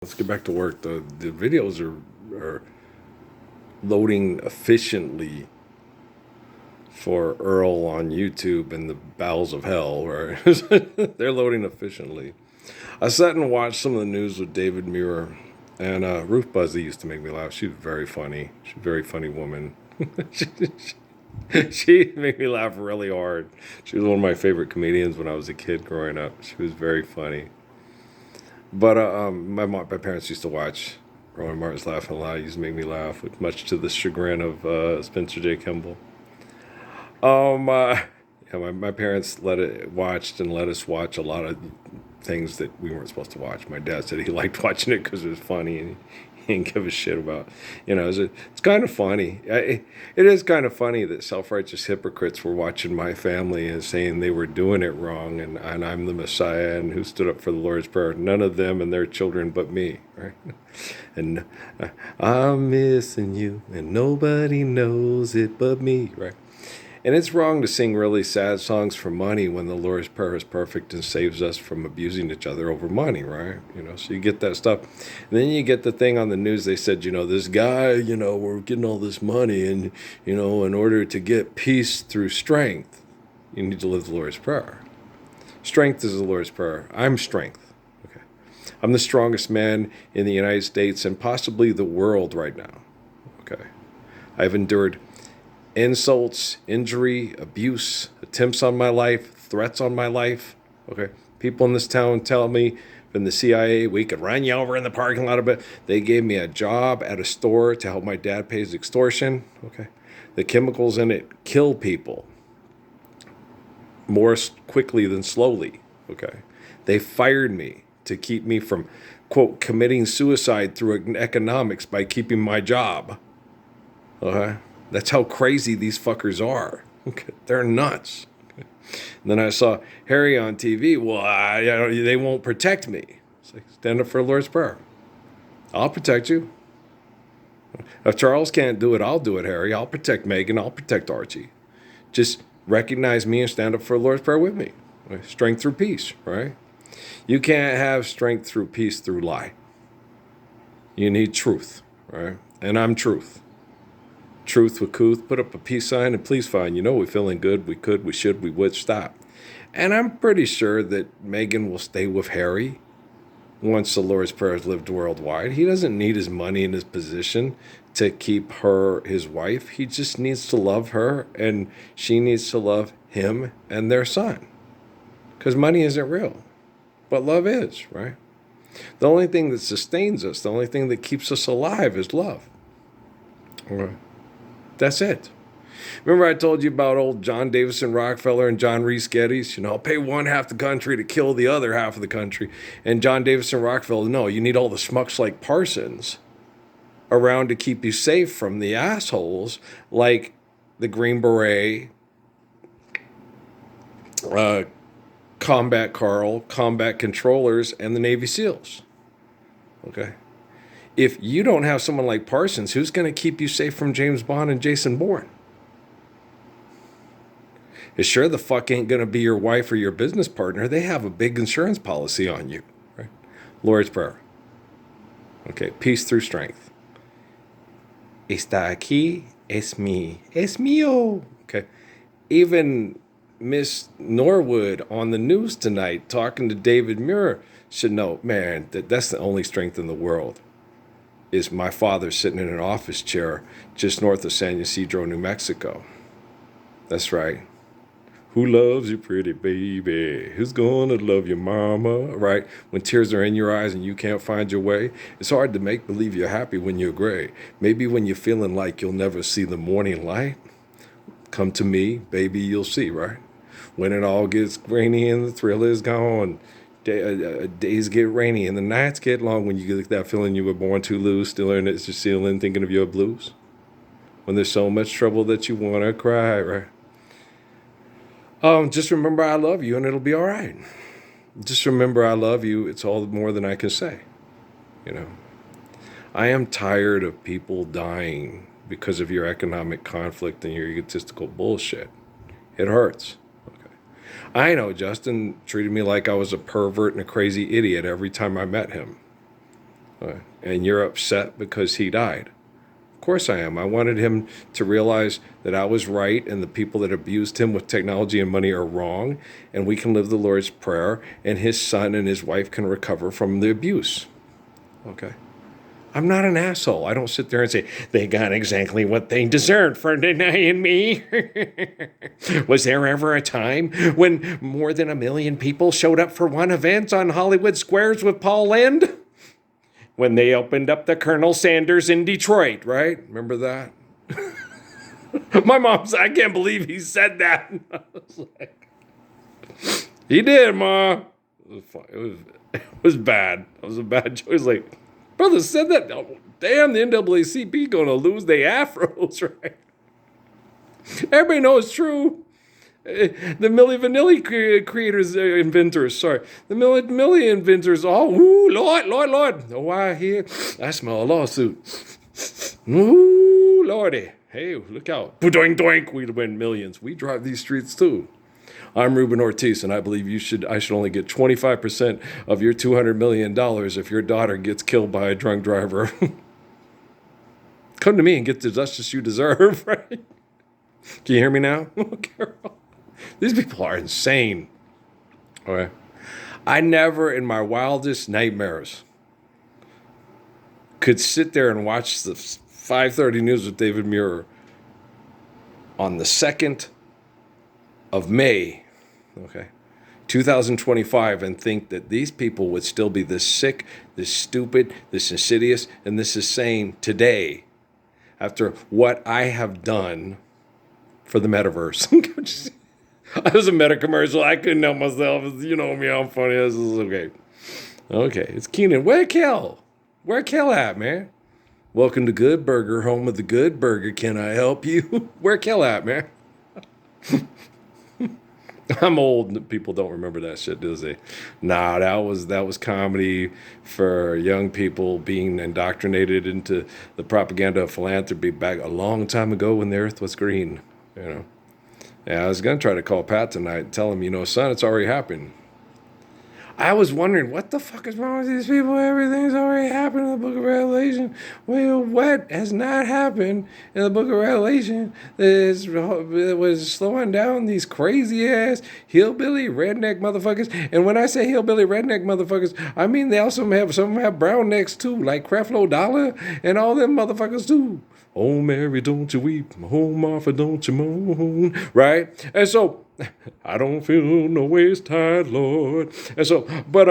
Let's get back to work. The videos are loading efficiently for Earl on YouTube and the bowels of hell, right? They're loading efficiently. I sat and watched some of the news with David Muir, and Ruth Buzzy used to make me laugh. She was very funny. She's a very funny woman. She made me laugh really hard. She was one of my favorite comedians when I was a kid growing up. She was very funny. But my parents used to watch Rowan Martin's Laughing Loud. He used to make me laugh, much to the chagrin of Spencer J. Kimball. Yeah, my parents watched and let us watch a lot of things that we weren't supposed to watch. My dad said he liked watching it because it was funny, and he didn't give a shit about, it's kind of funny. It is kind of funny that self-righteous hypocrites were watching my family and saying they were doing it wrong, and I'm the Messiah and who stood up for the Lord's Prayer. None of them and their children but me, right? And I'm missing you, and nobody knows it but me, right? And it's wrong to sing really sad songs for money when the Lord's Prayer is perfect and saves us from abusing each other over money, right? So you get that stuff. And then you get the thing on the news. They said, this guy, we're getting all this money. And, in order to get peace through strength, you need to live the Lord's Prayer. Strength is the Lord's Prayer. I'm strength. Okay. I'm the strongest man in the United States and possibly the world right now. Okay. I've endured insults, injury, abuse, attempts on my life, threats on my life. Okay. People in this town tell me from the CIA, we could run you over in the parking lot a bit. They gave me a job at a store to help my dad pay his extortion. Okay. The chemicals in it kill people more quickly than slowly. Okay. They fired me to keep me from, quote, committing suicide through economics by keeping my job. Okay. That's how crazy these fuckers are. Okay. They're nuts. Okay. And then I saw Harry on TV. Well, they won't protect me. It's like, stand up for the Lord's Prayer. I'll protect you. If Charles can't do it, I'll do it, Harry. I'll protect Megan. I'll protect Archie. Just recognize me and stand up for the Lord's Prayer with me. Right? Strength through peace, right? You can't have strength through peace through lie. You need truth, right? And I'm truth. Truth with Kuth, put up a peace sign and please find, we're feeling good, we could, we should, we would, stop. And I'm pretty sure that Megan will stay with Harry once the Lord's Prayer is lived worldwide. He doesn't need his money and his position to keep her his wife. He just needs to love her and she needs to love him and their son. Because money isn't real, but love is, right? The only thing that sustains us, the only thing that keeps us alive is love. All right. That's it. Remember I told you about old John Davison Rockefeller and John Reese Geddes? I'll pay one half the country to kill the other half of the country. And John Davison Rockefeller, no, you need all the schmucks like Parsons around to keep you safe from the assholes like the Green Beret, Combat Carl, Combat Controllers, and the Navy SEALs. Okay? If you don't have someone like Parsons, who's going to keep you safe from James Bond and Jason Bourne? It sure the fuck ain't going to be your wife or your business partner. They have a big insurance policy on you. Right? Lord's Prayer. Okay, peace through strength. Está aquí, es mí, es mío. Okay, even Miss Norwood on the news tonight talking to David Muir should know, man, that's the only strength in the world. Is my father sitting in an office chair just north of San Ysidro, New Mexico. That's right. Who loves you, pretty baby? Who's gonna love your mama? Right? When tears are in your eyes and you can't find your way, it's hard to make believe you're happy when you're gray. Maybe when you're feeling like you'll never see the morning light, come to me, baby, you'll see, right? When it all gets rainy and the thrill is gone, days get rainy and the nights get long when you get that feeling you were born to lose, still in it's your ceiling thinking of your blues. When there's so much trouble that you want to cry, right? Just remember I love you and it'll be all right. Just remember I love you. It's all more than I can say. I am tired of people dying because of your economic conflict and your egotistical bullshit. It hurts. I know Justin treated me like I was a pervert and a crazy idiot every time I met him. And you're upset because he died. Of course I am. I wanted him to realize that I was right and the people that abused him with technology and money are wrong, and we can live the Lord's Prayer, and his son and his wife can recover from the abuse. Okay? I'm not an asshole. I don't sit there and say, they got exactly what they deserved for denying me. Was there ever a time when more than 1 million people showed up for one event on Hollywood Squares with Paul Lynde? When they opened up the Colonel Sanders in Detroit, right? Remember that? My mom said, I can't believe he said that. I was like, he did, Ma. It was bad. It was a bad joke. It was like, brother said that. Oh, damn, the NAACP gonna lose their afros, right? Everybody knows it's true. The Milli Vanilli creators, inventors, sorry. The Milli inventors, oh, ooh, Lord. Oh, I hear, I smell a lawsuit. Ooh, Lordy. Hey, look out. Doink, doink, we'd win millions. We drive these streets too. I'm Ruben Ortiz, and I believe I should only get 25% of your $200 million if your daughter gets killed by a drunk driver. Come to me and get the justice you deserve, right? Can you hear me now? Carol? These people are insane. Okay. I never in my wildest nightmares could sit there and watch the 5:30 news with David Muir on the 2nd of May, okay, 2025, and think that these people would still be this sick, this stupid, this insidious, and this insane today after what I have done for the metaverse. I was a meta commercial. I couldn't help myself. You know me, I'm funny. This is okay. Okay, it's Keenan. Where Kel? Where Kel at, man? Welcome to Good Burger, home of the Good Burger. Can I help you? Where Kel at, man? I'm old. People don't remember that shit, do they? Nah, that was comedy for young people being indoctrinated into the propaganda of philanthropy back a long time ago when the earth was green, you know. Yeah, I was going to try to call Pat tonight and tell him, son, it's already happened. I was wondering, what the fuck is wrong with these people? Everything's already happened in the book of Revelation. Well, what has not happened in the book of Revelation that was slowing down these crazy-ass hillbilly redneck motherfuckers? And when I say hillbilly redneck motherfuckers, I mean they also some of them have brown necks too, like Creflo Dollar and all them motherfuckers too. Oh, Mary, don't you weep. Oh, Martha, don't you moan. Right? And so, I don't feel no waist tight, Lord. And so, but,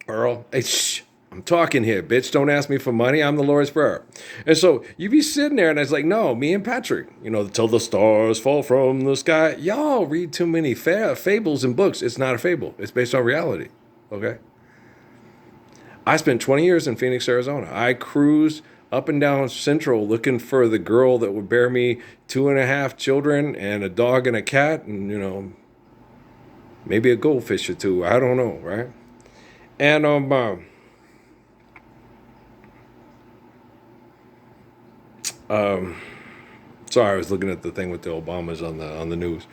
Earl, hey, shh, I'm talking here, bitch. Don't ask me for money. I'm the Lord's Prayer. And so, you be sitting there, and I was like, no, me and Patrick, till the stars fall from the sky. Y'all read too many fables and books. It's not a fable. It's based on reality. Okay? I spent 20 years in Phoenix, Arizona. I cruised up and down Central looking for the girl that would bear me 2.5 children and a dog and a cat and, maybe a goldfish or two. I don't know, right? And, sorry, I was looking at the thing with the Obamas on the news.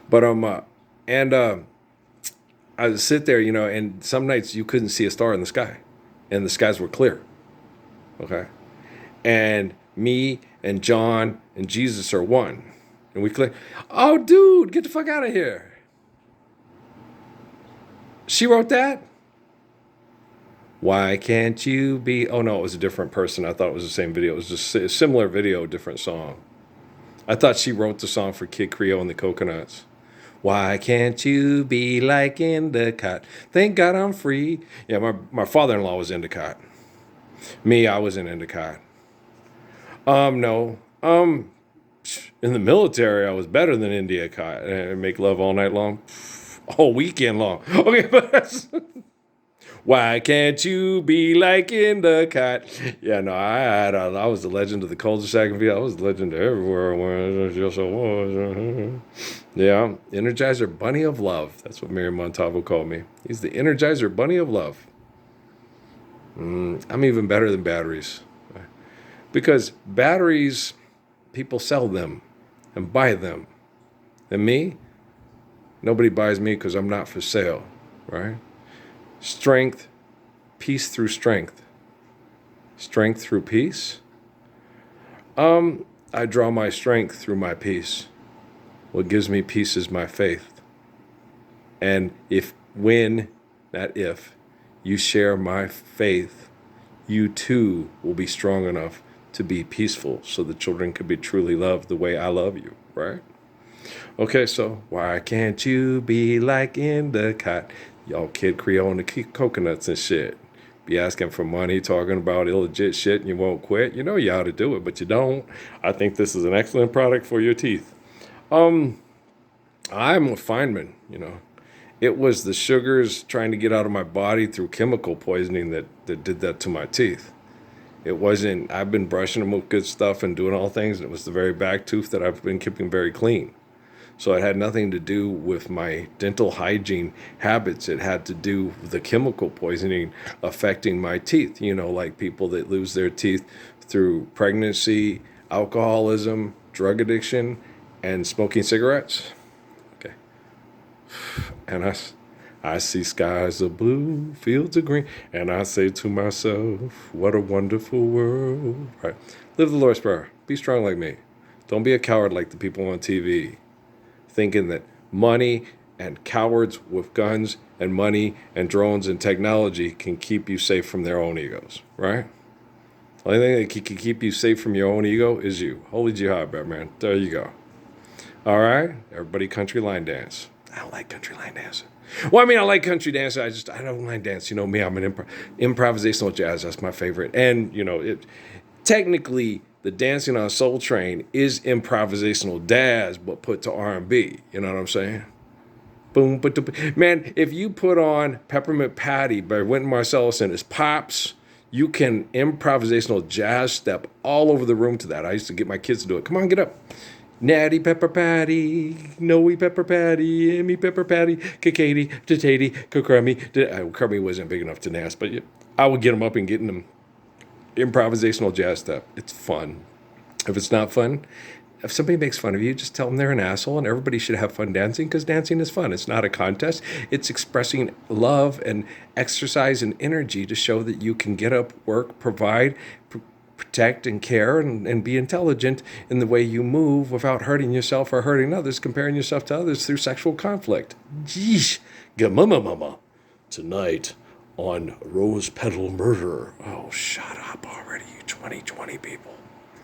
But, I would sit there, and some nights you couldn't see a star in the sky. And the skies were clear. Okay? And me and John and Jesus are one. And we click, oh, dude, get the fuck out of here. She wrote that? Why can't you be... Oh, no, it was a different person. I thought it was the same video. It was just a similar video, different song. I thought she wrote the song for Kid Creole and the Coconuts. Why can't you be like Endicott? Thank God I'm free. Yeah, my father-in-law was Endicott. Me, I was in Endicott. No. In the military, I was better than Endicott. And make love all night long. All weekend long. Okay, but why can't you be like Endicott? Yeah, no, I was the legend of the cul-de-sac. I was the legend of everywhere I went. Yes, I was. Yeah, Energizer Bunny of Love. That's what Mary Montalvo called me. He's the Energizer Bunny of Love. I'm even better than batteries. Because batteries, people sell them and buy them. And me, nobody buys me because I'm not for sale, right? Strength, peace through strength. Strength through peace? I draw my strength through my peace. What gives me peace is my faith. And not if, you share my faith, you too will be strong enough to be peaceful so the children could be truly loved the way I love you, right? Okay, so why can't you be like Endicott? Y'all Kid Creole and the coconuts and shit. Be asking for money, talking about illegit shit, and you won't quit. You know you ought to do it, but you don't. I think this is an excellent product for your teeth. I'm a Feynman, It was the sugars trying to get out of my body through chemical poisoning that did that to my teeth. It wasn't, I've been brushing them with good stuff and doing all things, and it was the very back tooth that I've been keeping very clean. So it had nothing to do with my dental hygiene habits. It had to do with the chemical poisoning affecting my teeth. Like people that lose their teeth through pregnancy, alcoholism, drug addiction, and smoking cigarettes. Okay. And I see skies of blue, fields of green, and I say to myself, what a wonderful world. Right. Live the Lord's Prayer. Be strong like me. Don't be a coward like the people on TV, thinking that money and cowards with guns and money and drones and technology can keep you safe from their own egos, right? The only thing that can keep you safe from your own ego is you. Holy jihad, Batman. There you go. All right? Everybody country line dance. I don't like country line dancing. Well, I mean, I like country dance. I don't line dance. You know me, I'm an improvisational jazz. That's my favorite. And, technically, the Dancing on Soul Train is improvisational jazz, but put to R&B. You know what I'm saying? Boom, man, if you put on Peppermint Patty by Wynton Marsalis and his Pops, you can improvisational jazz step all over the room to that. I used to get my kids to do it. Come on, get up. Natty Pepper Patty, Noe Pepper Patty, Emmy Pepper Patty, Katie, Tatati, Crummy. Crummy wasn't big enough to dance, but I would get them up and getting them improvisational jazz step. It's fun. If it's not fun, if somebody makes fun of you, just tell them they're an asshole, and everybody should have fun dancing because dancing is fun. It's not a contest. It's expressing love and exercise and energy to show that you can get up, work, provide, protect and care and be intelligent in the way you move without hurting yourself or hurting others, comparing yourself to others through sexual conflict. Geesh. Mama. Tonight on Rose Petal Murder. Oh, shut up already, you 2020 people.